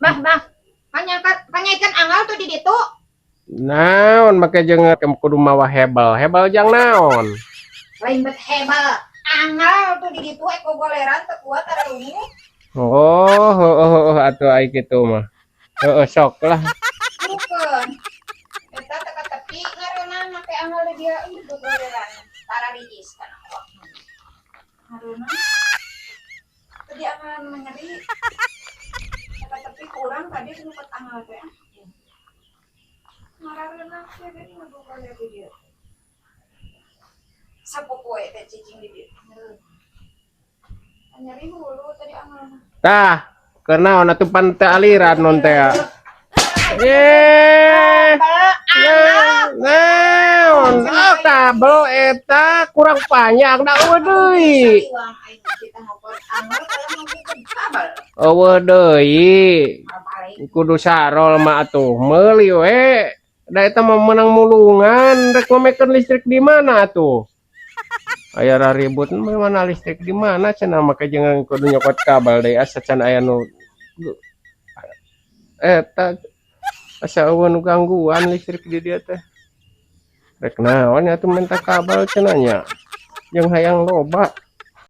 Bah, panyakan anggal tuh di ditu. Naon make jeung kudu mawa hebel. Hebel jang naon? Lain bet hebel. Anggal tuh di ditu eko goleran teu kuat ada ungu. Oh, heuh atuh ai kitu mah. Heeh sok lah. Bukan. Eta teka tepi ngareuna make anggal di dia itu goleran. Tara rijis kan awak. Haruna. Tadi anggal mengeri. Teka tepi kurang tadi sempat anggal teh. Ngareuna teh geuning ngagoleh di dia. Sapopoe teh cicing di dia. Nyeri hulu tadi anggal. Tah, kenaon atuh pan teu aliran non teh. Ye. Naon? Oh, kabel eta kurang panjang da eueuh deui. Eueuh deui. Kudu sarol mah atuh meuli we. Da eta mah menang mulungan, rek mamekeun listrik di mana atuh? Aya raribut mana listrik di mana cenah make jeung kudu nyokot kabel deui asa can aya nu eta asa eueuh nu gangguan listrik di dieu teh. Rek naon atuh minta kabel cenah nya. Jeung hayang loba.